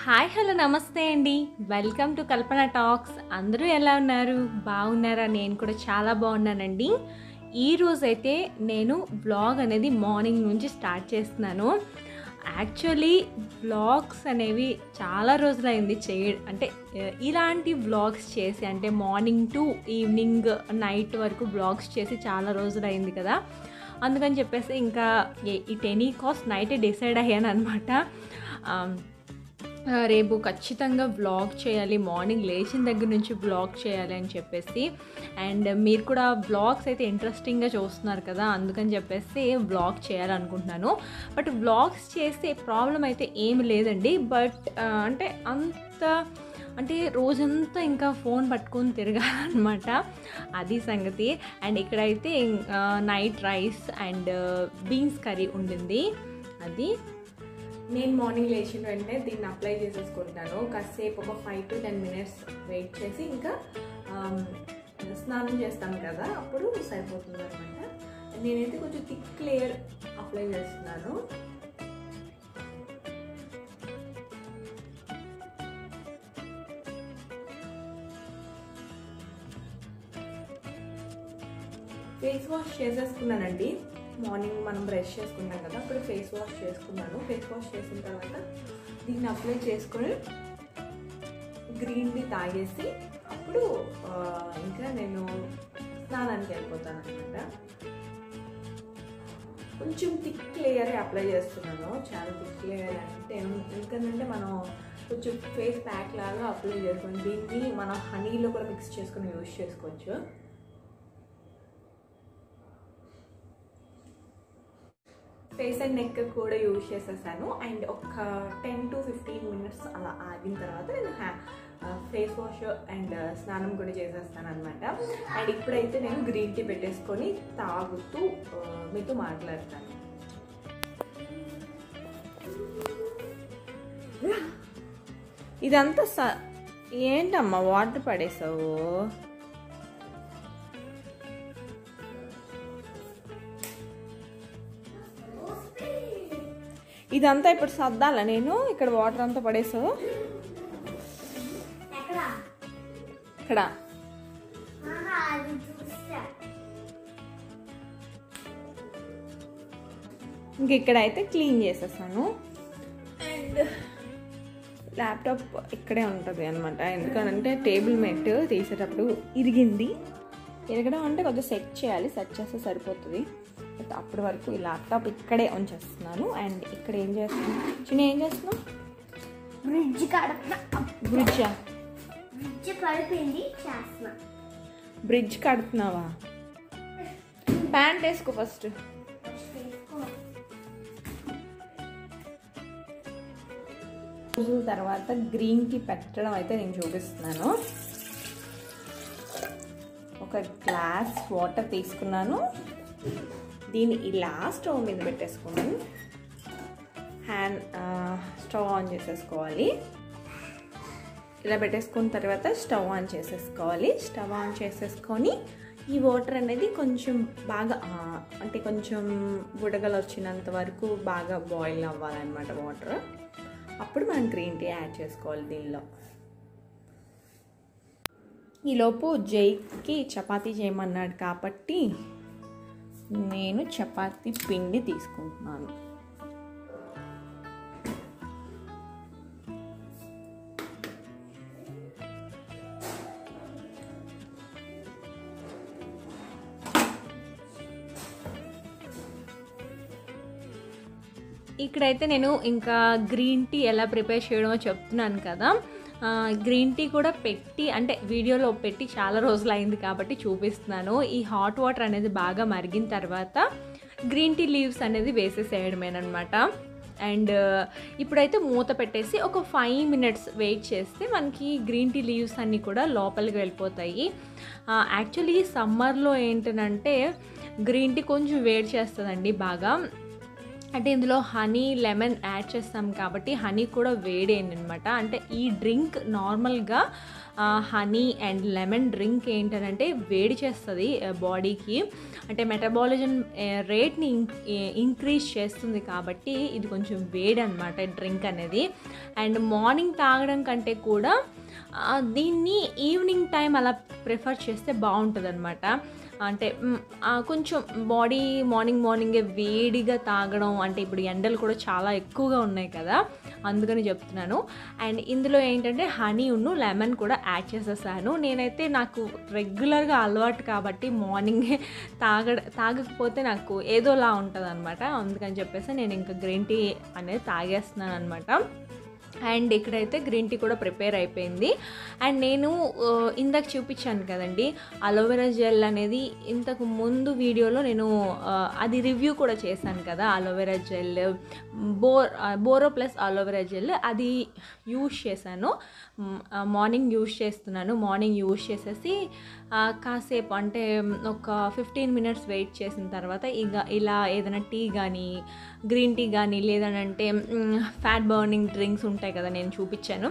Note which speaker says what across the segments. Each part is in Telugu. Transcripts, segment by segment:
Speaker 1: హాయ్ హలో నమస్తే అండి. Welcome to Kalpana talks. అందరూ ఎలా ఉన్నారు? బాగున్నారా? నేను కూడా చాలా బాగున్నానండి. ఈరోజైతే నేను వ్లాగ్ అనేది మార్నింగ్ నుంచి స్టార్ట్ చేస్తున్నాను. యాక్చువల్లీ వ్లాగ్స్ అనేవి చాలా రోజులైంది అంటే ఇలాంటి వ్లాగ్స్ చేసి, అంటే మార్నింగ్ టు ఈవినింగ్ నైట్ వరకు వ్లాగ్స్ చేసి చాలా రోజులైంది కదా. అందుకని చెప్పేసి ఇంకా ఇట్ ఎనీ కాస్ట్ నైటే డిసైడ్ అయ్యాను అనమాట. రేపు ఖచ్చితంగా వ్లాగ్ చేయాలి, మార్నింగ్ లేచిన దగ్గర నుంచి వ్లాగ్ చేయాలి అని చెప్పేసి. అండ్ మీరు కూడా వ్లాగ్స్ అయితే ఇంట్రెస్టింగ్గా చూస్తున్నారు కదా, అందుకని చెప్పేసి వ్లాగ్ చేయాలనుకుంటున్నాను. బట్ వ్లాగ్స్ చేసే ప్రాబ్లం అయితే ఏమి లేదండి. బట్ అంటే రోజంతా ఇంకా ఫోన్ పట్టుకొని తిరగాలన్నమాట, అది సంగతి. అండ్ ఇక్కడైతే night rice and beans curry ఉండింది. అది నేను మార్నింగ్ లేచిన వెంటనే దీన్ని అప్లై చేసేసుకుంటాను. కాసేపు ఒక 5 to 10 minutes వెయిట్ చేసి ఇంకా స్నానం చేస్తాను కదా, అప్పుడు సరిపోతుంది అనమాట. నేనైతే కొంచెం థిక్ లేయర్ అప్లై చేస్తున్నాను. ఫేస్ వాష్ చేసేసుకున్నానండి. మార్నింగ్ మనం బ్రష్ చేసుకున్నాం కదా, అప్పుడు ఫేస్ వాష్ చేసుకున్నాను. ఫేస్ వాష్ చేసిన తర్వాత దీన్ని అప్లై చేసుకొని గ్రీన్ టీ తాగేసి అప్పుడు ఇంకా నేను స్నానానికి వెళ్ళిపోతాను అనమాట. కొంచెం థిక్ లేయరే అప్లై చేస్తున్నాను. చాలా థిక్ లేయర్ అంటే ఎందుకంటే మనం కొంచెం ఫేస్ ప్యాక్ లాగా అప్లై చేసుకొని దీన్ని మనం హనీలో కూడా మిక్స్ చేసుకొని యూజ్ చేసుకోవచ్చు. ఫేస్ అండ్ నెక్ కూడా యూజ్ చేసేసాను. అండ్ ఒక 10 to 15 minutes అలా ఆగిన తర్వాత నేను ఫేస్ వాష్ అండ్ స్నానం కూడా చేసేస్తాను అనమాట. అండ్ ఇప్పుడైతే నేను గ్రీన్ టీ పెట్టేసుకొని తాగుతూ మీతో మాట్లాడతాను. ఇదంతా ఏంటమ్మా వాటర్ పడేసావు? ఇదంతా ఇప్పుడు సర్దాలా నేను? ఇక్కడ వాటర్ అంతా పడేసావు ఇక్కడ. ఇంక ఇక్కడైతే క్లీన్ చేసేసాను. అండ్ ల్యాప్టాప్ ఇక్కడే ఉంటుంది అనమాట. ఎందుకంటే టేబుల్ మేట్ తీసేటప్పుడు ఇరగడం అంటే కొంచెం సెట్ చేయాలి, సెట్ చేస్తే సరిపోతుంది. బట్ అప్పటి వరకు ఈ ల్యాప్టాప్ ఇక్కడే ఉంచేస్తున్నాను. అండ్ ఇక్కడ ఏం చేస్తున్నాను? చిన్న ఏం చేస్తున్నావు? బ్రిడ్జ్ కడుతున్నావా? ప్యాంట్ వేసుకో ఫస్ట్. రోజుల తర్వాత గ్రీన్ టీ పెట్టడం అయితే నేను చూపిస్తున్నాను. ఒక గ్లాస్ వాటర్ తీసుకున్నాను. దీన్ని ఇలా స్టవ్ మీద పెట్టేసుకున్నాను. స్టవ్ ఆన్ చేసేసుకోవాలి. ఇలా పెట్టేసుకున్న తర్వాత స్టవ్ ఆన్ చేసేసుకోవాలి. స్టవ్ ఆన్ చేసేసుకొని ఈ వాటర్ అనేది కొంచెం బాగా అంటే కొంచెం బుడగలు వచ్చినంత వరకు బాగా బాయిల్ అవ్వాలన్నమాట వాటర్. అప్పుడు మనం గ్రీన్ టీ యాడ్ చేసుకోవాలి దీనిలో. ఈలోపు జైకి చపాతీ చేయమన్నాడు కాబట్టి నేను చపాతీ పిండి తీసుకుంటున్నాను. ఇక్కడైతే నేను ఇంకా గ్రీన్ టీ ఎలా ప్రిపేర్ చేయడమో చెప్తున్నాను కదా. గ్రీన్ టీ కూడా పెట్టి, అంటే వీడియోలో పెట్టి చాలా రోజులు అయింది కాబట్టి చూపిస్తున్నాను. ఈ హాట్ వాటర్ అనేది బాగా మరిగిన తర్వాత గ్రీన్ టీ లీవ్స్ అనేది వేసేసేయడమేనమాట. అండ్ ఇప్పుడైతే మూత పెట్టేసి ఒక 5 minutes వెయిట్ చేస్తే మనకి గ్రీన్ టీ లీవ్స్ అన్నీ కూడా లోపలికి వెళ్ళిపోతాయి. యాక్చువల్లీ సమ్మర్లో ఏంటంటే గ్రీన్ టీ కొంచెం వేడి చేస్తుందండి బాగా. అంటే ఇందులో హనీ, లెమన్ యాడ్ చేస్తాం కాబట్టి హనీ కూడా వేడేనమాట. అంటే ఈ డ్రింక్ నార్మల్గా హనీ అండ్ లెమన్ డ్రింక్ ఏంటంటే వేడి చేస్తుంది బాడీకి, అంటే మెటబాలిజం రేట్ని ఇంక్రీజ్ చేస్తుంది కాబట్టి ఇది కొంచెం వేడి అనమాట డ్రింక్ అనేది. అండ్ మార్నింగ్ తాగడం కంటే కూడా దీన్ని ఈవినింగ్ టైం అలా ప్రిఫర్ చేస్తే బాగుంటుంది అనమాట. అంటే కొంచెం బాడీ మార్నింగే వేడిగా తాగడం, అంటే ఇప్పుడు ఎండలు కూడా చాలా ఎక్కువగా ఉన్నాయి కదా, అందుకని చెప్తున్నాను. అండ్ ఇందులో ఏంటంటే హనీ ఉన్ను లెమన్ కూడా యాడ్ చేసేసాను. నేనైతే నాకు రెగ్యులర్గా అలవాటు కాబట్టి మార్నింగే తాగకపోతే నాకు ఏదోలా ఉంటుంది అనమాట. అందుకని చెప్పేసి నేను ఇంకా గ్రీన్ టీ అనేది తాగేస్తున్నాను అనమాట. అండ్ ఇక్కడైతే గ్రీన్ టీ కూడా ప్రిపేర్ అయిపోయింది. అండ్ నేను ఇందాక చూపించాను కదండి అలోవెరా జెల్ అనేది, ఇంతకు ముందు వీడియోలో నేను అది రివ్యూ కూడా చేశాను కదా. Aloe vera gel borrow plus aloe vera gel అది యూజ్ చేశాను. మార్నింగ్ యూజ్ చేస్తున్నాను. మార్నింగ్ యూజ్ చేసేసి కాసేపు అంటే ఒక 15 minutes వెయిట్ చేసిన తర్వాత ఇలా ఏదైనా టీ కానీ గ్రీన్ టీ కానీ లేదంటే ఫ్యాట్ బర్నింగ్ డ్రింక్స్ ఉంటాయి కదా, నేను చూపించాను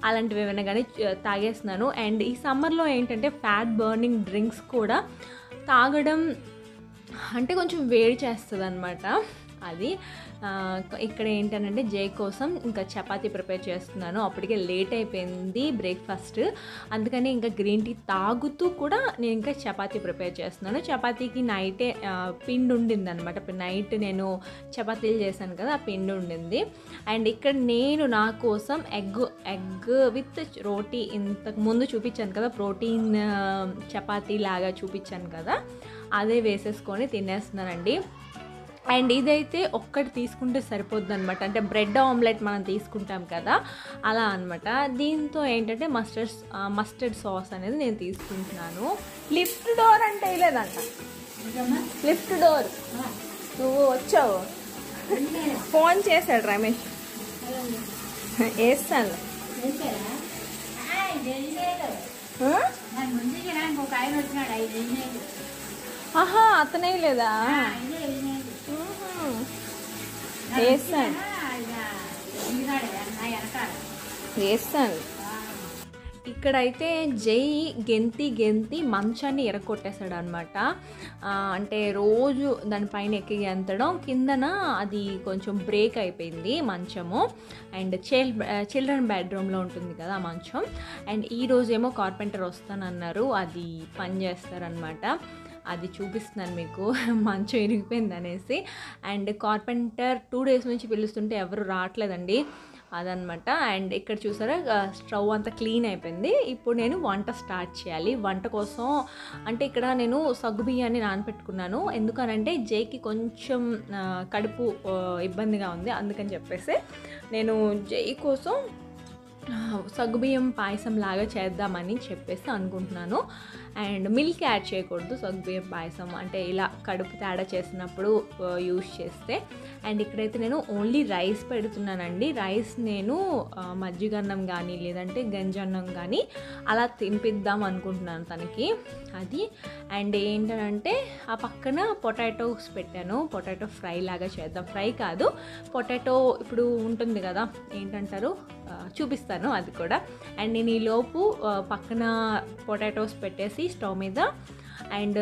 Speaker 1: అలాంటివి ఏమైనా కానీ తాగేస్తున్నాను. అండ్ ఈ సమ్మర్లో ఏంటంటే ఫ్యాట్ బర్నింగ్ డ్రింక్స్ కూడా తాగడం అంటే కొంచెం వేడి చేస్తుంది అనమాట. అది ఇక్కడ ఏంటంటే జై కోసం ఇంకా చపాతీ ప్రిపేర్ చేస్తున్నాను. అప్పటికే లేట్ అయిపోయింది బ్రేక్ఫాస్ట్, అందుకని ఇంకా గ్రీన్ టీ తాగుతూ కూడా నేను ఇంకా చపాతీ ప్రిపేర్ చేస్తున్నాను. చపాతీకి నైటే పిండి ఉండింది అనమాట. నైట్ నేను చపాతీలు చేశాను కదా, ఆ పిండి ఉండింది. అండ్ ఇక్కడ నేను నా కోసం ఎగ్ విత్ రోటీ ఇంతకు ముందు చూపించాను కదా, ప్రోటీన్ చపాతీ లాగా చూపించాను కదా, అదే వేసేసుకొని తినేస్తున్నానండి. అండ్ ఇదైతే ఒక్కటి తీసుకుంటే సరిపోద్ది అనమాట, అంటే బ్రెడ్ ఆమ్లెట్ మనం తీసుకుంటాం కదా అలా అనమాట. దీంతో ఏంటంటే మస్టర్డ్ సాస్ అనేది నేను తీసుకుంటున్నాను. లిఫ్ట్ డోర్ అంటే వేయలేదంట, లిఫ్ట్ డోర్ నువ్వు వచ్చావు, ఫోన్ చేశాడు రమేష్, వేస్తాను. ఆహా అతనే లేదా, వేస్తాను. ఇక్కడైతే జై గెంతి మంచాన్ని ఎరగొట్టేశాడు అనమాట. అంటే రోజు దానిపైన ఎక్కి గెంతడం, కిందన అది కొంచెం బ్రేక్ అయిపోయింది మంచము. అండ్ చిల్డ్రన్ బెడ్రూమ్లో ఉంటుంది కదా మంచం. అండ్ ఈరోజేమో కార్పెంటర్ వస్తానన్నారు, అది పని చేస్తారనమాట. అది చూపిస్తున్నాను మీకు, మంచం ఇరిగిపోయింది అనేసి. అండ్ కార్పెంటర్ 2 days నుంచి పిలుస్తుంటే ఎవరు రావట్లేదండి, అదనమాట. అండ్ ఇక్కడ చూసారా స్టవ్ అంతా క్లీన్ అయిపోయింది. ఇప్పుడు నేను వంట స్టార్ట్ చేయాలి. వంట కోసం అంటే ఇక్కడ నేను సగ్గుబియ్యాన్ని నానబెట్టుకున్నాను. ఎందుకనంటే జైకి కొంచెం కడుపు ఇబ్బందిగా ఉంది, అందుకని చెప్పేసి నేను జై కోసం సగ్గుబియ్యం పాయసం లాగా చేద్దామని చెప్పేసి అనుకుంటున్నాను. అండ్ మిల్క్ యాడ్ చేయకూడదు సగ్గుబియ్యం పాయసం అంటే ఇలా కడుపు తేడా చేసినప్పుడు యూజ్ చేస్తే. అండ్ ఇక్కడైతే నేను ఓన్లీ రైస్ పెడుతున్నానండి. రైస్ నేను మజ్జిగన్నం కానీ లేదంటే గంజన్నం కానీ అలా తినిపిద్దాం అనుకుంటున్నాను తనకి, అది. అండ్ ఏంటంటే ఆ పక్కన పొటాటోస్ పెట్టాను, పొటాటో ఫ్రై లాగా చేద్దాం. ఫ్రై కాదు, పొటాటో ఇప్పుడు ఉంటుంది కదా, ఏంటంటారు చూపిస్తాను అది కూడా. అండ్ నేను ఈలోపు పక్కన పొటాటోస్ పెట్టేసి స్టవ్ మీద, అండ్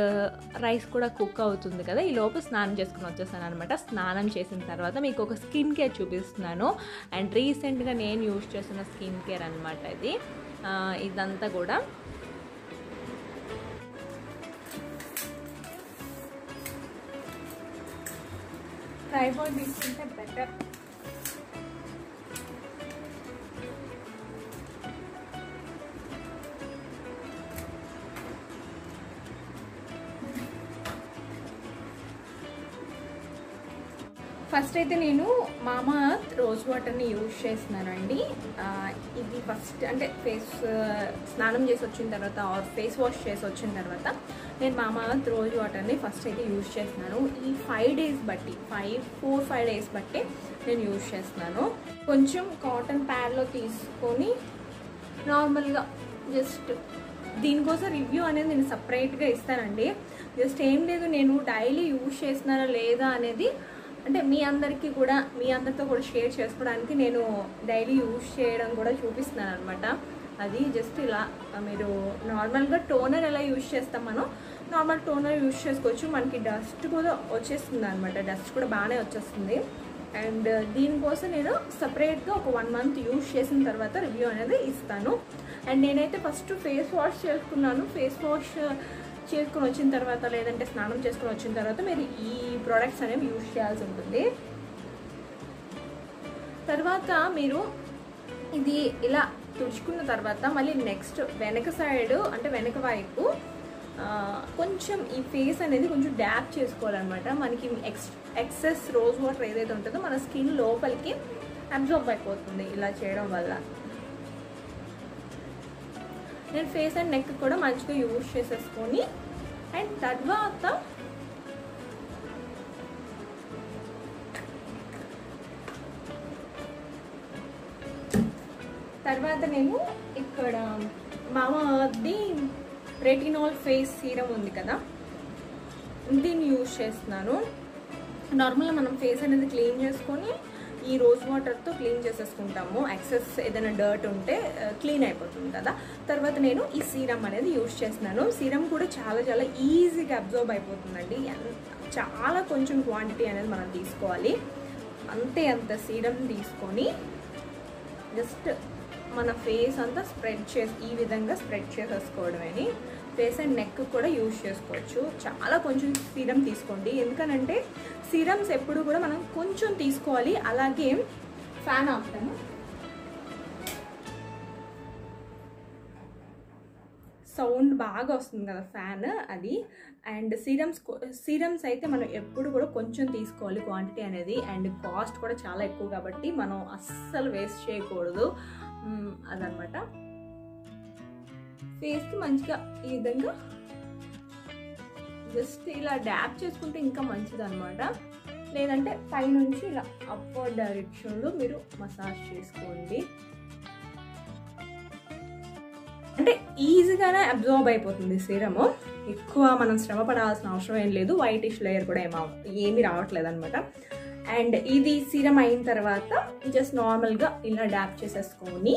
Speaker 1: రైస్ కూడా కుక్ అవుతుంది కదా, ఈలోపు స్నానం చేసుకుని వచ్చేసాను అనమాట. స్నానం చేసిన తర్వాత మీకు ఒక స్కిన్ కేర్ చూపిస్తున్నాను. అండ్ రీసెంట్గా నేను యూజ్ చేస్తున్న స్కిన్ కేర్ అనమాట ఇది. ఇదంతా కూడా ట్రైపాడ్ తీసుకుంటే బెటర్. ఫస్ట్ అయితే నేను మామా రోజ్ వాటర్ని యూజ్ చేస్తున్నానండి. ఇది ఫస్ట్ అంటే స్నానం చేసి వచ్చిన తర్వాత ఆర్ ఫేస్ వాష్ చేసి వచ్చిన తర్వాత నేను మామా రోజ్ వాటర్ని ఫస్ట్ అయితే యూజ్ చేస్తున్నాను. ఈ 5 days బట్టి 4-5 days బట్టి నేను యూజ్ చేస్తున్నాను. కొంచెం కాటన్ ప్యాడ్లో తీసుకొని నార్మల్గా జస్ట్ దీనికోసం రివ్యూ అనేది నేను సపరేట్గా ఇస్తానండి. జస్ట్ ఏం లేదు, నేను డైలీ యూజ్ చేస్తున్నానా లేదా అనేది అంటే మీ అందరితో కూడా షేర్ చేసుకోవడానికి నేను డైలీ యూజ్ చేయడం కూడా చూపిస్తున్నాను అనమాట. అది జస్ట్ ఇలా మీరు నార్మల్గా టోనర్ ఎలా యూజ్ చేస్తాం మనం నార్మల్ టోనర్ యూజ్ చేసుకోవచ్చు. మనకి డస్ట్ కూడా వచ్చేస్తుంది అనమాట, డస్ట్ కూడా బాగానే వచ్చేస్తుంది. అండ్ దీనికోసం నేను సపరేట్గా ఒక 1 month యూజ్ చేసిన తర్వాత రివ్యూ అనేది ఇస్తాను. అండ్ నేనైతే ఫస్ట్ ఫేస్ వాష్ చేసుకున్నాను. ఫేస్ వాష్ చేసుకొని వచ్చిన తర్వాత లేదంటే స్నానం చేసుకొని వచ్చిన తర్వాత మీరు ఈ ప్రోడక్ట్స్ అనేవి యూజ్ చేయాల్సి ఉంటుంది. తర్వాత మీరు ఇది ఇలా తుడుచుకున్న తర్వాత మళ్ళీ నెక్స్ట్ వెనక సైడ్ అంటే వెనక వైపు కొంచెం ఈ ఫేస్ అనేది కొంచెం డ్యాప్ చేసుకోవాలన్నమాట. మనకి ఎక్సెస్ రోజ్ వాటర్ ఏదైతే ఉంటుందో మన స్కిన్ లోపలికి అబ్జార్బ్ అయిపోతుంది ఇలా చేయడం వల్ల. నేను ఫేస్ అండ్ నెక్ కూడా మంచిగా యూజ్ చేసేసుకొని అండ్ తర్వాత నేను ఇక్కడ మామాది రెటినాల్ ఫేస్ సీరం ఉంది కదా, దీన్ని యూజ్ చేస్తున్నాను. నార్మల్గా మనం ఫేస్ అనేది క్లీన్ చేసుకొని ఈ రోజ్ వాటర్తో క్లీన్ చేసేసుకుంటాము. ఎక్సెస్ ఏదైనా డర్ట్ ఉంటే క్లీన్ అయిపోతుంది కదా. తర్వాత నేను ఈ సీరం అనేది యూజ్ చేస్తున్నాను. సీరం కూడా చాలా చాలా ఈజీగా అబ్జర్వ్ అయిపోతుందండి. చాలా కొంచెం క్వాంటిటీ అనేది మనం తీసుకోవాలి. అంత సీరం తీసుకొని జస్ట్ మన ఫేస్ అంతా ఈ విధంగా స్ప్రెడ్ చేసేసుకోవడమని. ఫేస్ అండ్ నెక్ కూడా యూజ్ చేసుకోవచ్చు. చాలా కొంచెం సీరం తీసుకోండి, ఎందుకనంటే సీరమ్స్ ఎప్పుడు కూడా మనం కొంచెం తీసుకోవాలి. అలాగే ఫ్యాన్ ఆపుతాను. సౌండ్ బాగా వస్తుంది కదా ఫ్యాన్ అది. అండ్ సీరమ్స్ అయితే మనం ఎప్పుడు కూడా కొంచెం తీసుకోవాలి క్వాంటిటీ అనేది. అండ్ కాస్ట్ కూడా చాలా ఎక్కువ కాబట్టి మనం అస్సలు వేస్ట్ చేయకూడదు అదనమాట. ఫేస్కి మంచిగా ఈ విధంగా జస్ట్ ఇలా డ్యాప్ చేసుకుంటే ఇంకా మంచిది అనమాట. లేదంటే పైనుంచి ఇలా అప్వర్డ్ డైరెక్షన్లో మీరు మసాజ్ చేసుకోండి. అంటే ఈజీగానే అబ్జార్బ్ అయిపోతుంది సీరము. ఎక్కువ మనం శ్రమ పడాల్సిన అవసరం ఏం లేదు. వైటిష్ లేయర్ కూడా ఏమీ రావట్లేదు అనమాట. అండ్ ఇది సీరం అయిన తర్వాత జస్ట్ నార్మల్గా ఇలా డ్యాప్ చేసేసుకొని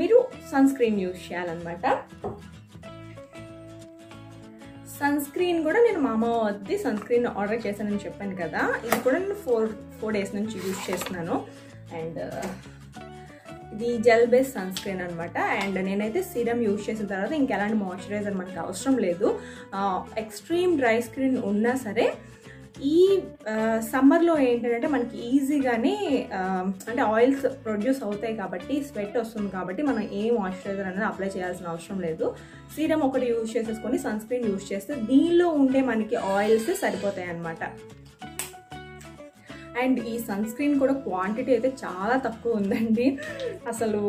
Speaker 1: మీరు సన్ స్క్రీన్ యూజ్ చేయాలన్నమాట. సన్ స్క్రీన్ కూడా నేను మామావర్ది సన్ స్క్రీన్ ఆర్డర్ చేశానని చెప్పాను కదా, ఇది కూడా నేను 4 days నుంచి యూజ్ చేస్తున్నాను. అండ్ ఇది జెల్ బేస్ సన్ స్క్రీన్ అనమాట. అండ్ నేనైతే సీరం యూజ్ చేసిన తర్వాత ఇంకెలాంటి మాయిశ్చరైజర్ మనకు అవసరం లేదు. ఎక్స్ట్రీమ్ డ్రై స్కిన్ ఉన్నా సరే ఈ సమ్మర్లో ఏంటంటే మనకి ఈజీగానే అంటే ఆయిల్స్ ప్రొడ్యూస్ అవుతాయి కాబట్టి స్వెట్ వస్తుంది కాబట్టి మనం ఏ మాయిశ్చరైజర్ అనేది అప్లై చేయాల్సిన అవసరం లేదు. సీరం ఒకటి యూజ్ చేసేసుకొని సన్ స్క్రీన్ యూజ్ చేస్తే దీనిలో ఉండే మనకి ఆయిల్స్ సరిపోతాయి అన్నమాట. అండ్ ఈ సన్ స్క్రీన్ కూడా క్వాంటిటీ అయితే చాలా తక్కువ ఉందండి. అసలు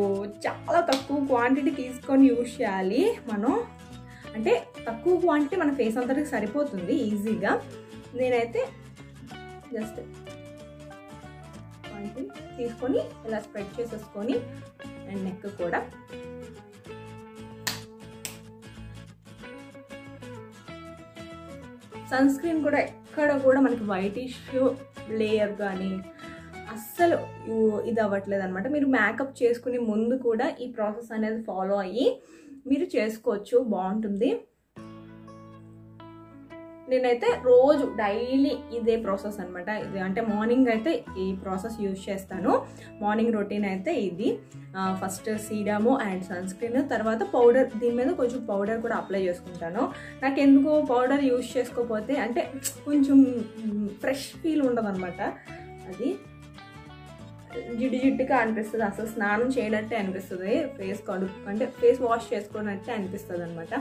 Speaker 1: చాలా తక్కువ క్వాంటిటీ తీసుకొని యూజ్ చేయాలి మనం. అంటే తక్కువ క్వాంటిటీ మన ఫేస్ అంతటికి సరిపోతుంది ఈజీగా. నేనైతే జస్ట్ క్వాంటిటీ తీసుకొని ఇలా స్ప్రెడ్ చేసేసుకొని అండ్ నెక్ కూడా సన్ స్క్రీన్ కూడా ఎక్కడ కూడా మనకి వైటిష్ లేయర్ కానీ అస్సలు ఇది అవ్వట్లేదు అనమాట. మీరు మేకప్ చేసుకునే ముందు కూడా ఈ ప్రాసెస్ అనేది ఫాలో అయ్యి మీరు చేసుకోవచ్చు, బాగుంటుంది. నేనైతే రోజు డైలీ ఇదే ప్రాసెస్ అనమాట. ఇది అంటే మార్నింగ్ అయితే ఈ ప్రాసెస్ యూజ్ చేస్తాను. మార్నింగ్ రొటీన్ అయితే ఇది. First serum and sunscreen, తర్వాత పౌడర్. దీని మీద కొంచెం పౌడర్ కూడా అప్లై చేసుకుంటాను. నాకు ఎందుకో పౌడర్ యూజ్ చేసుకోకపోతే అంటే కొంచెం ఫ్రెష్ ఫీల్ ఉండదు అనమాట. అది జిడ్డుగా అనిపిస్తుంది, అసలు స్నానం చేయనట్టే అనిపిస్తుంది. ఫేస్ వాష్ చేసుకున్నట్టే అనిపిస్తుంది అనమాట.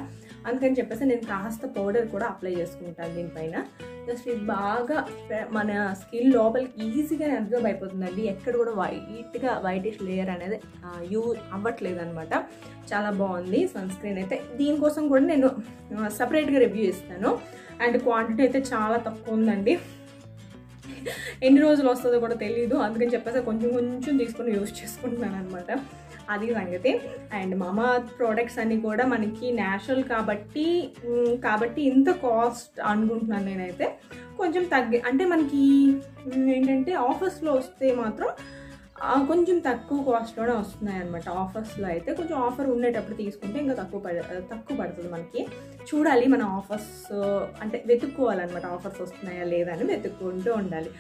Speaker 1: అందుకని చెప్పేసి నేను కాస్త పౌడర్ కూడా అప్లై చేసుకుంటాను దీనిపైన. జస్ట్ ఇది బాగా మన స్కిన్ లోపలికి ఈజీగా అబ్జర్వ్ అయిపోతుందండి. ఎక్కడ కూడా వైటిష్ లేయర్ అనేది అవ్వట్లేదు అనమాట. చాలా బాగుంది సన్ స్క్రీన్ అయితే. దీనికోసం కూడా నేను సపరేట్గా రివ్యూ ఇస్తాను. అండ్ క్వాంటిటీ అయితే చాలా తక్కువ ఉందండి. ఎన్ని రోజులు వస్తుందో కూడా తెలియదు. అందుకని చెప్పేసి కొంచెం తీసుకొని యూజ్ చేసుకుంటున్నాను అనమాట. అది సంగతి. అండ్ మామా ప్రోడక్ట్స్ అన్నీ కూడా మనకి న్యాచురల్ కాబట్టి ఇంత కాస్ట్ అనుకుంటున్నాను నేనైతే. కొంచెం అంటే మనకి ఏంటంటే ఆఫర్స్లో వస్తే మాత్రం కొంచెం తక్కువ కాస్ట్లోనే వస్తున్నాయి అనమాట. ఆఫర్స్లో అయితే కొంచెం ఆఫర్ ఉండేటప్పుడు తీసుకుంటే ఇంకా తక్కువ పడుతుంది మనకి. చూడాలి మన ఆఫర్స్ అంటే వెతుక్కోవాలన్నమాట, ఆఫర్స్ వస్తున్నాయా లేదా అని వెతుక్కుంటూ ఉండాలి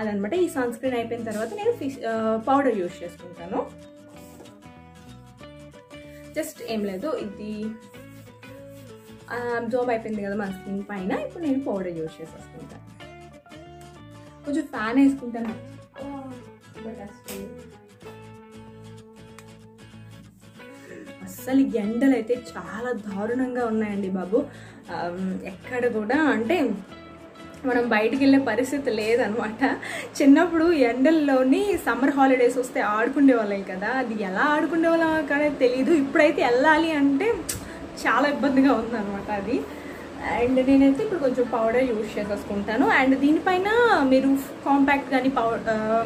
Speaker 1: అదనమాట. ఈ సన్ స్క్రీన్ అయిపోయిన తర్వాత నేను పౌడర్ యూజ్ చేసుకుంటాను. జస్ట్ ఏం లేదు, ఇది అబ్జార్బ్ అయిపోయింది కదా మన స్కిన్ పైన. ఇప్పుడు నేను పౌడర్ యూజ్ చేసేసుకుంటాను. కొంచెం ఫ్యాన్ వేసుకుంటాను. అస్సలు ఎండలు అయితే చాలా దారుణంగా ఉన్నాయండి బాబు. ఎక్కడ కూడా అంటే మనం బయటికి వెళ్ళే పరిస్థితి లేదనమాట. చిన్నప్పుడు ఎండల్లోని సమ్మర్ హాలిడేస్ వస్తే ఆడుకునే వాళ్ళం కదా, అది ఎలా ఆడుకునే వాళ్ళం కానీ తెలీదు. ఇప్పుడైతే వెళ్ళాలి అంటే చాలా ఇబ్బందిగా ఉందన్నమాట అది. అండ్ నేనైతే ఇప్పుడు కొంచెం పౌడర్ యూజ్ చేసేసుకుంటాను. అండ్ దీనిపైన మీరు కాంపాక్ట్ కానీ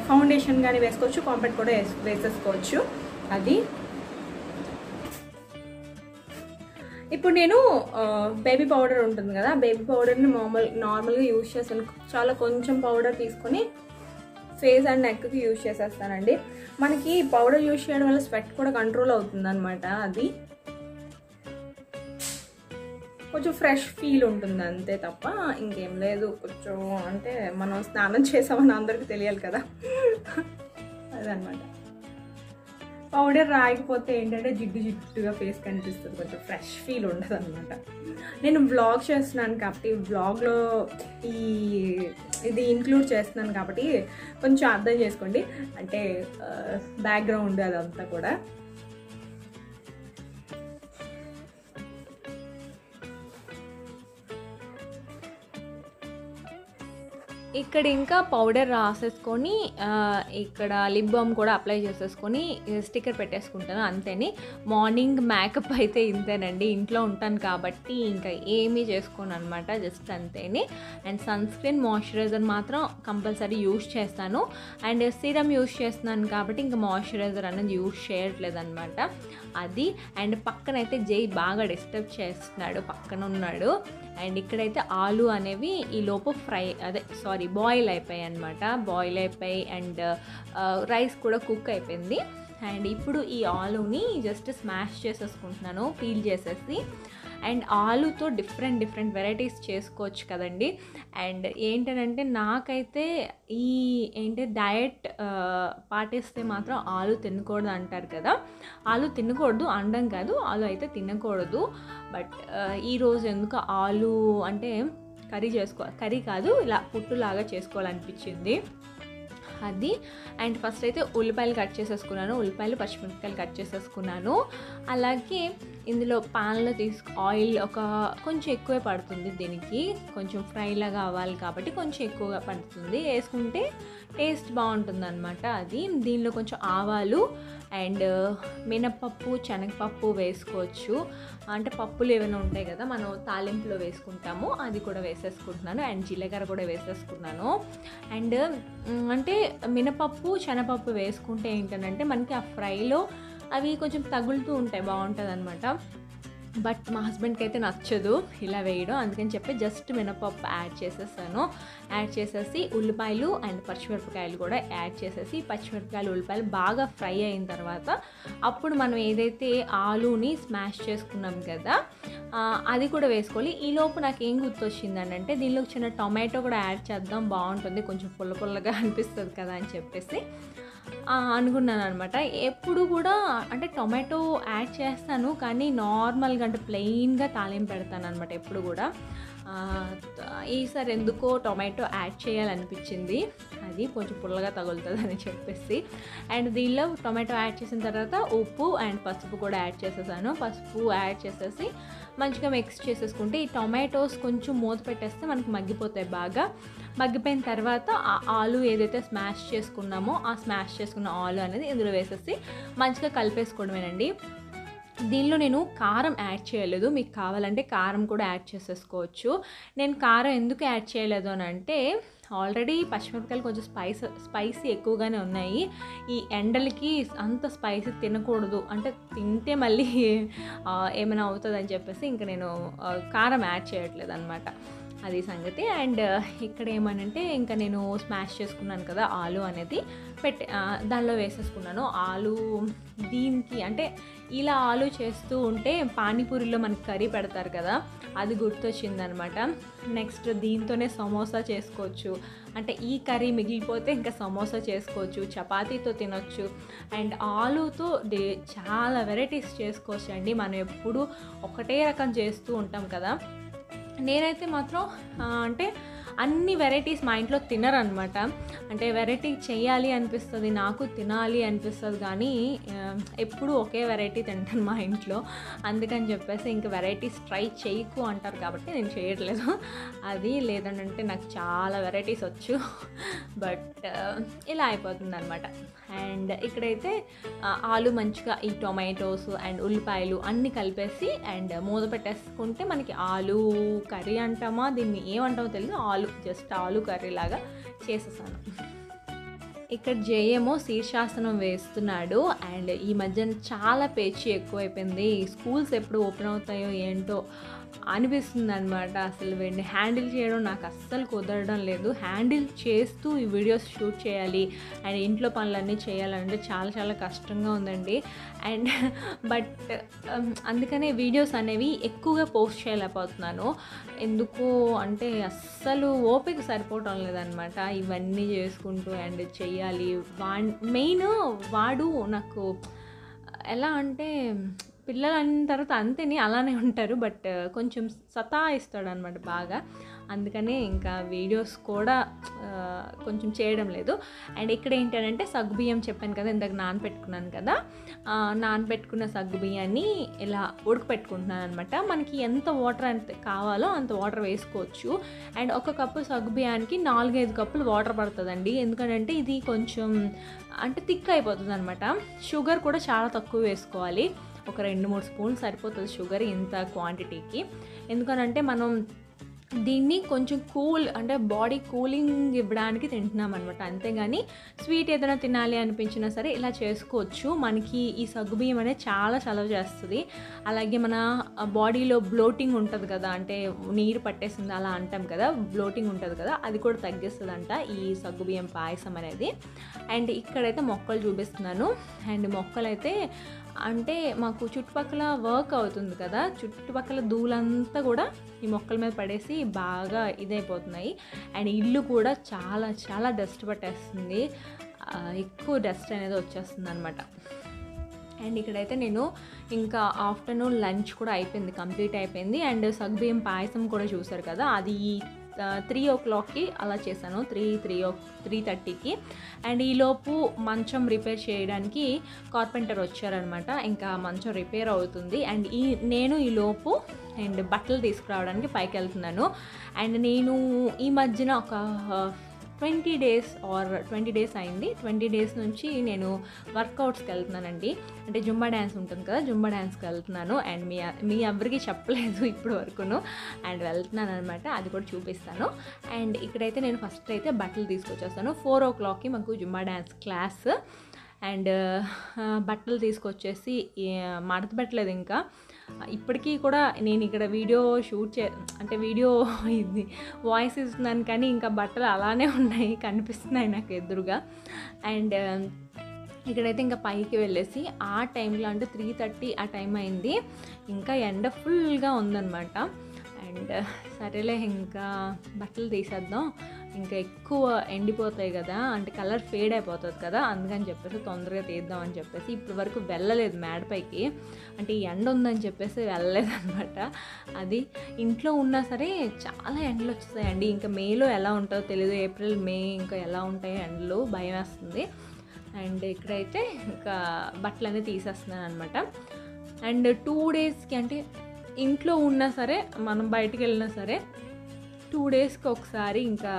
Speaker 1: ఫౌండేషన్ కానీ వేసుకోవచ్చు, కాంపాక్ట్ కూడా వేసేసుకోవచ్చు. అది ఇప్పుడు నేను బేబీ పౌడర్ ఉంటుంది కదా, బేబీ పౌడర్ని నార్మల్గా యూజ్ చేస్తాను. చాలా కొంచెం పౌడర్ తీసుకొని ఫేస్ అండ్ నెక్కి యూజ్ చేసేస్తానండి. మనకి పౌడర్ యూజ్ చేయడం వల్ల స్వెట్ కూడా కంట్రోల్ అవుతుంది అనమాట. అది కొంచెం ఫ్రెష్ ఫీల్ ఉంటుంది అంతే తప్ప ఇంకేం లేదు. కొంచెం అంటే మనం స్నానం చేసామని అందరికీ తెలియాలి కదా, అదనమాట. పౌడర్ రాయకపోతే ఏంటంటే జిడ్డుగా ఫేస్ కనిపిస్తుంది, కొంచెం ఫ్రెష్ ఫీల్ ఉండదు అనమాట. నేను వ్లాగ్ చేస్తున్నాను కాబట్టి వ్లాగ్లో ఇది ఇంక్లూడ్ చేస్తున్నాను కాబట్టి కొంచెం అర్థం చేసుకోండి. అంటే బ్యాక్గ్రౌండ్ అదంతా కూడా. ఇక్కడ ఇంకా పౌడర్ రాసేసుకొని ఇక్కడ లిప్ బామ్ కూడా అప్లై చేసేసుకొని స్టిక్కర్ పెట్టేసుకుంటాను అంతేని. మార్నింగ్ మేకప్ అయితే ఇంతేనండి, ఇంట్లో ఉంటాను కాబట్టి ఇంకా ఏమీ చేసుకోను అనమాట, జస్ట్ అంతేని. అండ్ సన్ స్క్రీన్ మాయిశ్చరైజర్ మాత్రం కంపల్సరీ యూజ్ చేస్తాను. అండ్ సీరం యూజ్ చేస్తున్నాను కాబట్టి ఇంకా మాయిశ్చరైజర్ అనేది యూజ్ చేయట్లేదు అనమాట అది. అండ్ పక్కనైతే జై బాగా డిస్టర్బ్ చేస్తున్నాడు, పక్కన ఉన్నాడు. అండ్ ఇక్కడైతే ఆలు అనేవి ఈ లోపు బాయిల్ అయిపోయాయి అనమాట. బాయిల్ అయిపోయి అండ్ రైస్ కూడా కుక్ అయిపోయింది. అండ్ ఇప్పుడు ఈ ఆలుని జస్ట్ స్మాష్ చేసేసుకుంటున్నాను, పీల్ చేసేసి. అండ్ ఆలుతో డిఫరెంట్ వెరైటీస్ చేసుకోవచ్చు కదండి. అండ్ ఏంటంటే నాకైతే డయట్ పాటిస్తే మాత్రం ఆలు తినకూడదు అంటారు కదా. ఆలు తినకూడదు అనడం కాదు, ఆలు అయితే తినకూడదు. బట్ ఈరోజు ఎందుకు ఆలు అంటే కర్రీ కాదు, ఇలా పుట్టులాగా చేసుకోవాలనిపించింది అది. అండ్ ఫస్ట్ అయితే ఉల్లిపాయలు కట్ చేసేసుకున్నాను, పచ్చిమిరపకాయలు కట్ చేసేసుకున్నాను. అలాగే ఇందులో పాన్లో ఆయిల్ కొంచెం ఎక్కువే పడుతుంది, దీనికి కొంచెం ఫ్రైలాగా అవ్వాలి కాబట్టి కొంచెం ఎక్కువగా పడుతుంది, వేసుకుంటే టేస్ట్ బాగుంటుంది అనమాట అది. దీనిలో కొంచెం ఆవాలు అండ్ మినపప్పు, శనగపప్పు వేసుకోవచ్చు. అంటే పప్పులు ఏమైనా ఉంటాయి కదా మనం తాలింపులో వేసుకుంటాము, అది కూడా వేసేసుకుంటున్నాను. అండ్ జీలకర్ర కూడా వేసేసుకున్నాను. అండ్ అంటే మినపప్పు, శనగపప్పు వేసుకుంటే ఏంటంటే మనకి ఆ ఫ్రైలో అవి కొంచెం తగులుతూ ఉంటాయి, బాగుంటుంది అనమాట. బట్ మా హస్బెండ్కి అయితే నచ్చదు ఇలా వేయడం, అందుకని చెప్పి జస్ట్ మినపప్పు యాడ్ చేసేసి ఉల్లిపాయలు అండ్ పచ్చిమిరపకాయలు కూడా యాడ్ చేసేసి పచ్చిమిరపకాయలు ఉల్లిపాయలు బాగా ఫ్రై అయిన తర్వాత అప్పుడు మనం ఏదైతే ఆలూని స్మాష్ చేసుకున్నాం కదా అది కూడా వేసుకోవాలి. ఈలోపు నాకు ఏం గుర్తొచ్చిందని అంటే దీనిలో చిన్న టొమాటో కూడా యాడ్ చేద్దాం, బాగుంటుంది, కొంచెం పుల్లగా అనిపిస్తుంది కదా అని చెప్పేసి అనుకున్నాను అనమాట. ఎప్పుడు కూడా అంటే టొమాటో యాడ్ చేస్తాను కానీ నార్మల్గా అంటే ప్లెయిన్గా తాలింపు పెడతాను అనమాట ఎప్పుడు కూడా. ఈసారి ఎందుకో టొమాటో యాడ్ చేయాలనిపించింది, అది కొంచెం పుల్లగా తగులుతుంది అని చెప్పేసి. అండ్ దీనిలో టొమాటో యాడ్ చేసిన తర్వాత ఉప్పు అండ్ పసుపు కూడా యాడ్ చేసేసాను. పసుపు యాడ్ చేసేసి మంచిగా మిక్స్ చేసేసుకుంటే ఈ టొమాటోస్ కొంచెం మూత పెట్టేస్తే మనకి మగ్గిపోతాయి. బాగా మగ్గిపోయిన తర్వాత ఆ ఆలు ఏదైతే స్మాష్ చేసుకున్నామో ఆ స్మాష్ చేసుకున్న ఆలు అనేది ఇందులో వేసేసి మంచిగా కలిపేసుకోవడమేనండి. దీనిలో నేను కారం యాడ్ చేయలేదు, మీకు కావాలంటే కారం కూడా యాడ్ చేసేసుకోవచ్చు. నేను కారం ఎందుకు యాడ్ చేయలేదు అని అంటే ఆల్రెడీ పచ్చిమిరపకాయలు కొంచెం స్పైసీ ఎక్కువగానే ఉన్నాయి. ఈ ఎండలకి అంత స్పైసీ తినకూడదు, అంటే తింటే మళ్ళీ ఏమైనా అవుతుందని చెప్పేసి ఇంకా నేను కారం యాడ్ చేయట్లేదు అనమాట, అది సంగతి. అండ్ ఇక్కడ ఏమనంటే ఇంకా నేను స్మాష్ చేసుకున్నాను కదా ఆలు అనేది, దానిలో వేసేసుకున్నాను. ఆలు దీనికి అంటే ఇలా ఆలు చేస్తూ ఉంటే పానీపూరిలో మనకి కర్రీ పెడతారు కదా, అది గుర్తొచ్చిందనమాట. నెక్స్ట్ దీంతోనే సమోసా చేసుకోవచ్చు. అంటే ఈ కర్రీ మిగిలిపోతే ఇంకా సమోసా చేసుకోవచ్చు, చపాతీతో తినొచ్చు. అండ్ ఆలుతో చాలా వెరైటీస్ చేసుకోవచ్చు అండి. మనం ఎప్పుడు ఒకటే రకం చేస్తూ ఉంటాం కదా. నేనైతే మాత్రం అంటే అన్ని వెరైటీస్ మా ఇంట్లో తినరనమాట. అంటే వెరైటీ చేయాలి అనిపిస్తుంది, నాకు తినాలి అనిపిస్తుంది, కానీ ఎప్పుడు ఒకే వెరైటీ తింటాను మా ఇంట్లో. అందుకని చెప్పేసి ఇంకా వెరైటీస్ ట్రై చేయకు అంటారు కాబట్టి నేను చేయట్లేదు. అది లేదంటే నాకు చాలా వెరైటీస్ వచ్చు, బట్ ఇలా అయిపోతుంది అనమాట. అండ్ ఇక్కడైతే ఆలు మంచిగా ఈ టొమాటోస్ అండ్ ఉల్లిపాయలు అన్నీ కలిపేసి అండ్ మూత పెట్టేసుకుంటే మనకి ఆలు కర్రీ అంటామా, దీన్ని ఏమంటామో తెలియదు, జస్ట్ ఆలు కర్రీ లాగా చేసేసాను. ఇక్కడ జేయేమో శీర్షాసనం వేస్తున్నాడు. అండ్ ఈ మధ్యన చాలా పేచీ ఎక్కువైపోయింది. స్కూల్స్ ఎప్పుడు ఓపెన్ అవుతాయో ఏంటో అనిపిస్తుంది అనమాట. అసలు వీడిని హ్యాండిల్ చేయడం నాకు అస్సలు కుదరడం లేదు. హ్యాండిల్ చేస్తూ ఈ వీడియోస్ షూట్ చేయాలి అండ్ ఇంట్లో పనులన్నీ చేయాలంటే చాలా చాలా కష్టంగా ఉందండి. అండ్ బట్ అందుకనే వీడియోస్ అనేవి ఎక్కువగా పోస్ట్ చేయలేకపోతున్నాను. ఎందుకు అంటే అస్సలు ఓపిక సరిపోవటం లేదనమాట. ఇవన్నీ చేసుకుంటూ అండ్ చెయ్యాలి. మెయిన్ వాడు నాకు ఎలా అంటే పిల్లలు అన్న తర్వాత అంతేని అలానే ఉంటారు, బట్ కొంచెం సతాయిస్తాడు అనమాట బాగా. అందుకనే ఇంకా వీడియోస్ కూడా కొంచెం చేయడం లేదు. అండ్ ఇక్కడ ఏంటంటే సగ్గుబియ్యం చెప్పాను కదా, ఇందాక నానబెట్టుకున్నాను కదా, నానబెట్టుకున్న సగ్గుబియ్యాన్ని ఇలా ఉడకపెట్టుకుంటున్నాను అనమాట. మనకి ఎంత వాటర్ అంత కావాలో అంత వాటర్ వేసుకోవచ్చు. అండ్ ఒక కప్పు సగ్గుబియ్యానికి 4-5 కప్పులు వాటర్ పడుతుందండి. ఎందుకంటే ఇది కొంచెం అంటే థిక్ అయిపోతుంది అనమాట. షుగర్ కూడా చాలా తక్కువ వేసుకోవాలి. ఒక 2-3 స్పూన్లు సరిపోతుంది షుగర్ ఇంత క్వాంటిటీకి. ఎందుకనంటే మనం దీన్ని కొంచెం అంటే బాడీ కూలింగ్ ఇవ్వడానికి తింటున్నాం అనమాట. అంతేగాని స్వీట్ ఏదైనా తినాలి అనిపించినా సరే ఇలా చేసుకోవచ్చు. మనకి ఈ సగ్గుబియ్యం అనేది చాలా చలవ చేస్తుంది. అలాగే మన బాడీలో బ్లోటింగ్ ఉంటుంది కదా, అంటే నీరు పట్టేసింది అలా అంటాం కదా, బ్లోటింగ్ ఉంటుంది కదా, అది కూడా తగ్గిస్తుందంట ఈ సగ్గుబియ్యం పాయసం అనేది. అండ్ ఇక్కడైతే మొక్కలు చూపిస్తున్నాను. అండ్ మొక్కలైతే అంటే మాకు చుట్టుపక్కల వర్క్ అవుతుంది కదా, చుట్టుపక్కల ధూళంతా కూడా ఈ మొక్కల మీద పడేసి బాగా ఇదైపోతున్నాయి. అండ్ ఇల్లు కూడా చాలా చాలా డస్ట్ పట్టేస్తుంది, ఎక్కువ డస్ట్ అనేది వచ్చేస్తుంది అనమాట. అండ్ ఇక్కడైతే నేను ఇంకా ఆఫ్టర్నూన్ లంచ్ కూడా అయిపోయింది, కంప్లీట్ అయిపోయింది. అండ్ సగ్గుబియ్యం పాయసం కూడా చూసారు కదా, అది 3 o'clockకి అలా చేశాను, 3:30కి. అండ్ ఈలోపు మంచం రిపేర్ చేయడానికి కార్పెంటర్ వచ్చారనమాట. ఇంకా మంచం రిపేర్ అవుతుంది. అండ్ నేను ఈలోపు అండ్ బట్టలు తీసుకురావడానికి పైకి వెళ్తున్నాను. అండ్ నేను ఈ మధ్యన ఒక 20 days అయింది. 20 days నుంచి నేను వర్కౌట్స్కి వెళ్తున్నానండి. అంటే జుంబా డ్యాన్స్ ఉంటుంది కదా, జుంబా డ్యాన్స్కి వెళ్తున్నాను. అండ్ మీ ఎవరికి చెప్పలేదు ఇప్పుడు వరకును. అండ్ వెళ్తున్నాను అనమాట, అది కూడా చూపిస్తాను. అండ్ ఇక్కడైతే నేను ఫస్ట్ అయితే బట్టలు తీసుకొచ్చేస్తాను. 4 o'clockకి మాకు జుంబా డ్యాన్స్ క్లాస్. అండ్ బట్టలు తీసుకొచ్చేసి మడత పెట్టలేదు ఇంకా. ఇప్పటికీ కూడా నేను ఇక్కడ వీడియో అంటే వీడియో ఇది వాయిస్ ఇస్తున్నాను, కానీ ఇంకా బట్టలు అలానే ఉన్నాయి, కనిపిస్తున్నాయి నాకు ఎదురుగా. అండ్ ఇక్కడైతే ఇంకా పైకి వెళ్ళేసి ఆ టైంలో అంటే 3:30 ఆ టైం అయింది. ఇంకా ఎండ ఫుల్గా ఉందన్నమాట. అండ్ సరేలే ఇంకా బట్టలు తీసేద్దాం, ఇంకా ఎక్కువ ఎండిపోతాయి కదా, అంటే కలర్ ఫేడ్ అయిపోతుంది కదా, అందుకని చెప్పేసి తొందరగా తీద్దాం అని చెప్పేసి ఇప్పటి వరకు వెళ్ళలేదు మేడపైకి. అంటే ఈ ఎండ ఉందని చెప్పేసి వెళ్ళలేదు అనమాట. అది ఇంట్లో ఉన్నా సరే చాలా ఎండలు వచ్చేస్తాయండి. ఇంకా మేలో ఎలా ఉంటుందో తెలియదు, ఏప్రిల్ మే ఇంకా ఎలా ఉంటాయో ఎండలు, భయం వేస్తుంది. అండ్ ఇక్కడైతే ఇంకా బట్టలు అనేది తీసేస్తున్నాను అనమాట. అండ్ 2 daysకి అంటే ఇంట్లో ఉన్నా సరే మనం బయటికి వెళ్ళినా సరే 2 daysకి ఒకసారి ఇంకా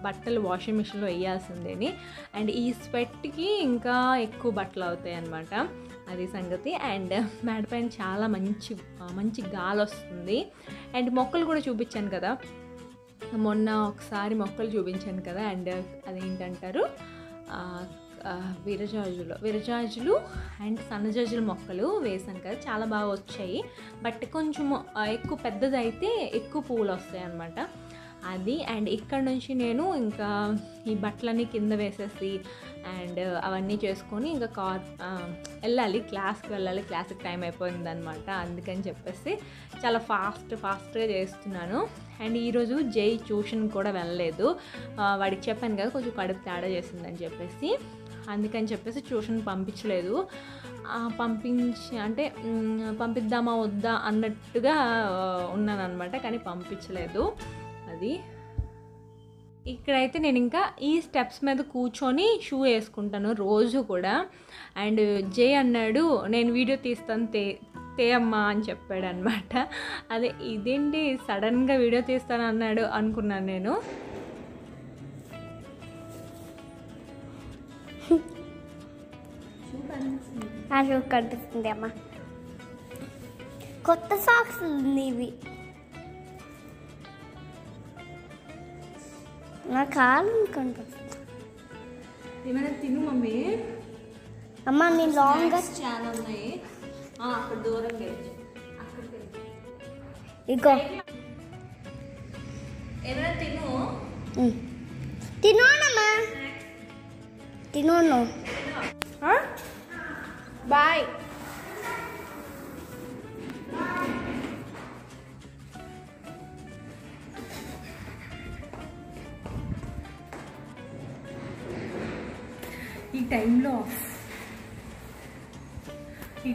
Speaker 1: బట్టలు వాషింగ్ మిషన్లో వేయాల్సిందేని. అండ్ ఈ స్వెట్కి ఇంకా ఎక్కువ బట్టలు అవుతాయి అన్నమాట, అది సంగతి. అండ్ మేడపైన చాలా మంచి గాలి వస్తుంది. అండ్ మొక్కలు కూడా చూపించాను కదా మొన్న ఒకసారి, మొక్కలు చూపించాను కదా. అండ్ అదేంటంటారు విరజాజులు అండ్ సన్నజాజుల మొక్కలు వేసాను కదా, చాలా బాగా వచ్చాయి. బట్ కొంచెం ఎక్కువ పెద్దదైతే ఎక్కువ పువ్వులు వస్తాయి అన్నమాట. అది. అండ్ ఇక్కడ నుంచి నేను ఇంకా ఈ బట్టలన్నీ కింద వేసేసి అండ్ అవన్నీ చేసుకొని ఇంకా వెళ్ళాలి, క్లాస్కి వెళ్ళాలి. క్లాస్కి టైం అయిపోయిందనమాట. అందుకని చెప్పేసి చాలా ఫాస్ట్గా చేస్తున్నాను. అండ్ ఈరోజు జై ట్యూషన్ కూడా వెళ్ళలేదు. వాడికి చెప్పాను కదా కొంచెం కడుపు తేడా చేసిందని చెప్పేసి, అందుకని చెప్పేసి ట్యూషన్ పంపించలేదు. పంపిద్దామా వద్దా అన్నట్టుగా ఉన్నానన్నమాట, కానీ పంపించలేదు. అది ఇక్కడైతే నేను ఇంకా ఈ స్టెప్స్ మీద కూర్చొని షూ వేసుకుంటాను రోజు కూడా. అండ్ జై అన్నాడు నేను వీడియో తీస్తాను తే అమ్మా అని చెప్పాడు అనమాట. అదే ఇదేంటి సడన్గా వీడియో తీస్తాను అన్నాడు అనుకున్నాను నేను.
Speaker 2: షూ కనిపిస్తుంది అమ్మా, కొత్త సాక్స్ ఇవి నా కాలు కనిపిస్తుంది.
Speaker 1: ఏమైనా తిను మమ్మీ.
Speaker 2: అమ్మ నేను లాంగ్గా
Speaker 1: చాలా ఉన్నాయి అక్కడ దూరంగా
Speaker 2: ఇగో
Speaker 1: ఏమైనా
Speaker 2: తినోనమ్మా తినోను.
Speaker 1: బాయ్. ఈ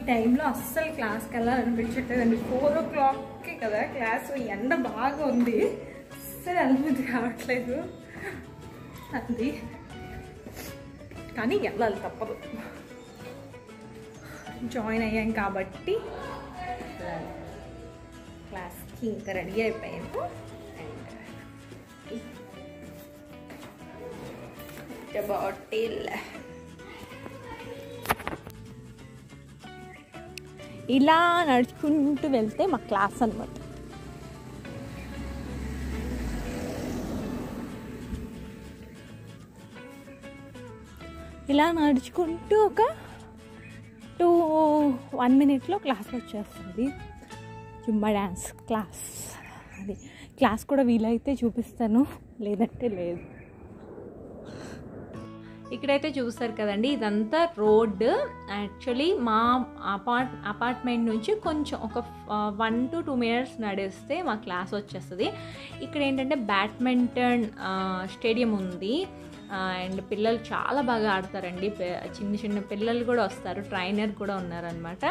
Speaker 1: టైంలో అస్సలు క్లాస్కి వెళ్ళాలనిపించట్లేదండి. 4 o'clockకే కదా క్లాసు, ఎండ బాగా ఉంది, అస్సలు వెళ్ళబుద్ధి కావట్లేదు. అది కానీ వెళ్ళాలి, తప్పదు. జాయిన్ అయ్యాం కాబట్టి క్లాస్కి ఇంకా రెడీ అయిపోయాము. బాటిల్ ఇలా నడుచుకుంటూ వెళ్తే మా క్లాస్ అన్నమాట. ఇలా నడుచుకుంటూ ఒక 1 minute క్లాస్ వచ్చేస్తుంది. Zumba dance class. అది క్లాస్ కూడా వీలైతే చూపిస్తాను, లేదంటే లేదు. ఇక్కడైతే చూస్తారు కదండి, ఇదంతా రోడ్. యాక్చువల్లీ మా అపార్ట్మెంట్ నుంచి కొంచెం ఒక 1 to 2 minutes నడిస్తే మా క్లాస్ వచ్చేస్తుంది. ఇక్కడ ఏంటంటే బ్యాడ్మింటన్ స్టేడియం ఉంది. అండ్ పిల్లలు చాలా బాగా ఆడతారండి. చిన్న పిల్లలు కూడా వస్తారు, ట్రైనర్ కూడా ఉన్నారనమాట.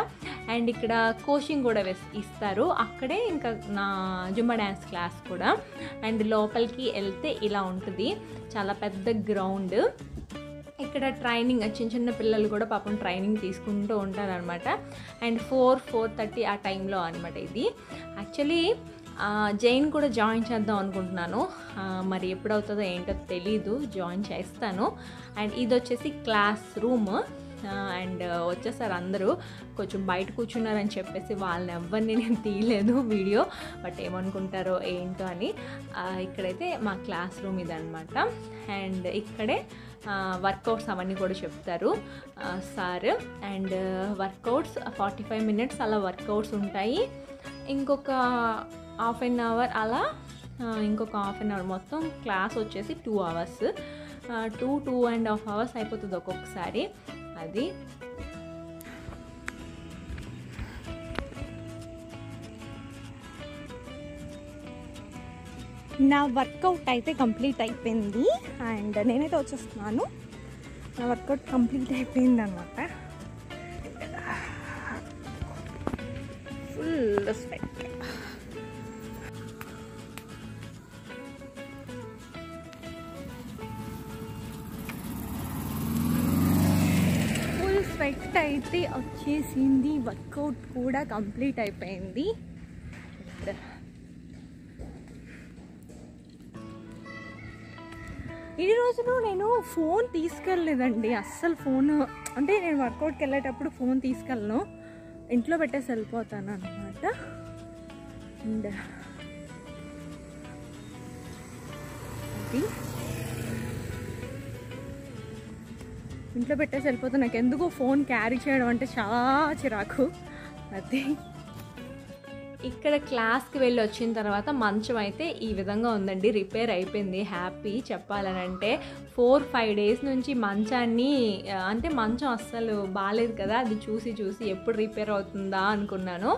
Speaker 1: అండ్ ఇక్కడ కోచింగ్ కూడా ఇస్తారు. అక్కడే ఇంకా నా జుంబా డ్యాన్స్ క్లాస్ కూడా. అండ్ లోపలికి వెళ్తే ఇలా ఉంటుంది, చాలా పెద్ద గ్రౌండ్. ఇక్కడ ట్రైనింగ్ చిన్న పిల్లలు కూడా పాపం ట్రైనింగ్ తీసుకుంటూ ఉంటారనమాట. అండ్ 4-4:30 ఆ టైంలో అనమాట ఇది. యాక్చువల్లీ జైన్ కూడా జాయిన్ చేద్దాం అనుకుంటున్నాను, మరి ఎప్పుడవుతుందో ఏంటో తెలీదు, జాయిన్ చేస్తాను. అండ్ ఇది వచ్చేసి క్లాస్ రూమ్. అండ్ వచ్చేసారు అందరూ, కొంచెం బయట కూర్చున్నారని చెప్పేసి వాళ్ళని ఎవరిని నేను తీయలేదు వీడియో, బట్ ఏమనుకుంటారో ఏంటో అని. ఇక్కడైతే మా క్లాస్ రూమ్ ఇదనమాట. అండ్ ఇక్కడే వర్కౌట్స్ అవన్నీ కూడా చెప్తారు సార్. అండ్ వర్కౌట్స్ 45 minutes అలా వర్కౌట్స్ ఉంటాయి. ఇంకొక ½ an hour అలా, ఇంకొక ½ an hour, మొత్తం క్లాస్ వచ్చేసి 2 hours, 2.5 hours అయిపోతుంది ఒక్కొక్కసారి. అది నా వర్కౌట్ అయితే కంప్లీట్ అయిపోయింది. అండ్ నేనైతే వచ్చేస్తున్నాను, నా వర్కౌట్ కంప్లీట్ అయిపోయింది అనమాట. Full sweat. ఫుల్ స్వెట్ అయితే వచ్చేసింది, వర్కౌట్ కూడా కంప్లీట్ అయిపోయింది. ఈ రోజును నేను ఫోన్ తీసుకెళ్ళలేదండి అస్సలు. ఫోన్ అంటే నేను వర్కౌట్కి వెళ్ళేటప్పుడు ఫోన్ తీసుకెళ్ళను, ఇంట్లో పెట్టేసి వెళ్ళిపోతాను అన్నమాట. అండ్ అది ఇంట్లో పెట్టేసి వెళ్ళిపోతాను. నాకు ఎందుకో ఫోన్ క్యారీ చేయడం అంటే చాలా చిరాకు. అది ఇక్కడ క్లాస్కి వెళ్ళి వచ్చిన తర్వాత మంచం అయితే ఈ విధంగా ఉందండి. రిపేర్ అయిపోయింది. హ్యాపీ చెప్పాలనంటే 4-5 డేస్ నుంచి మంచాన్ని అంటే మంచం అస్సలు బాగాలేదు కదా, అది చూసి చూసి ఎప్పుడు రిపేర్ అవుతుందా అనుకున్నాను.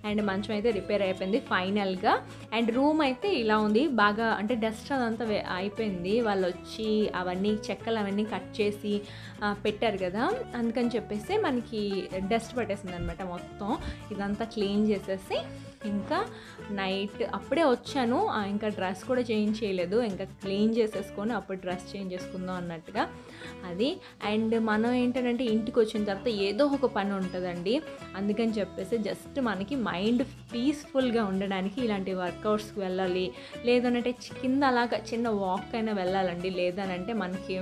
Speaker 1: అండ్ మంచం అయితే రిపేర్ అయిపోయింది ఫైనల్గా. అండ్ రూమ్ అయితే ఇలా ఉంది. బాగా అంటే డస్ట్ అదంతా అయిపోయింది. వాళ్ళు వచ్చి అవన్నీ చెక్కలు అవన్నీ కట్ చేసి పెట్టారు కదా, అందుకని చెప్పేసి మనకి డస్ట్ పట్టేసింది అనమాట. మొత్తం ఇదంతా క్లీన్ చేసేసి ఇంకా నైట్ అప్పుడే వచ్చాను. ఇంకా డ్రెస్ కూడా చేంజ్ చేయలేదు, ఇంకా క్లీన్ చేసేసుకొని అప్పుడు డ్రెస్ చేంజ్ చేసుకుందాం అన్నట్టుగా అది. అండ్ మనం ఏంటంటే ఇంటికి వచ్చిన తర్వాత ఏదో ఒక పని ఉంటుందండి, అందుకని చెప్పేసి జస్ట్ మనకి మైండ్ పీస్ఫుల్గా ఉండడానికి ఇలాంటి వర్కౌట్స్కి వెళ్ళాలి, లేదనంటే కింద అలాగా చిన్న వాక్ అయినా వెళ్ళాలండి. లేదనంటే మనకి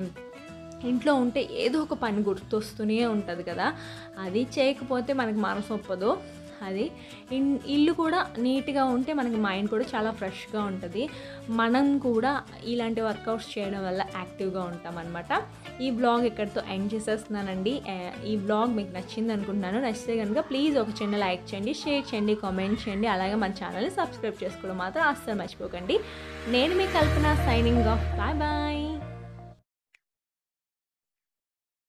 Speaker 1: ఇంట్లో ఉంటే ఏదో ఒక పని గుర్తొస్తూనే ఉంటుంది కదా, అది చేయకపోతే మనకి మనసు ఒప్పదు. అది ఇల్లు కూడా నీట్గా ఉంటే మనకి మైండ్ కూడా చాలా ఫ్రెష్గా ఉంటుంది. మనం కూడా ఇలాంటి వర్కౌట్స్ చేయడం వల్ల యాక్టివ్గా ఉంటాం అనమాట. ఈ బ్లాగ్ ఇక్కడితో ఎండ్ చేసేస్తున్నానండి. ఈ బ్లాగ్ మీకు నచ్చింది అనుకుంటున్నాను. నచ్చితే కనుక ప్లీజ్ ఒక చిన్న లైక్ చేయండి, షేర్ చేయండి, కామెంట్ చేయండి. అలాగే మన ఛానల్ని సబ్స్క్రైబ్ చేసుకోవడం మాత్రం అస్సలు మర్చిపోకండి. నేను మీ Kalpana, signing off. Bye bye.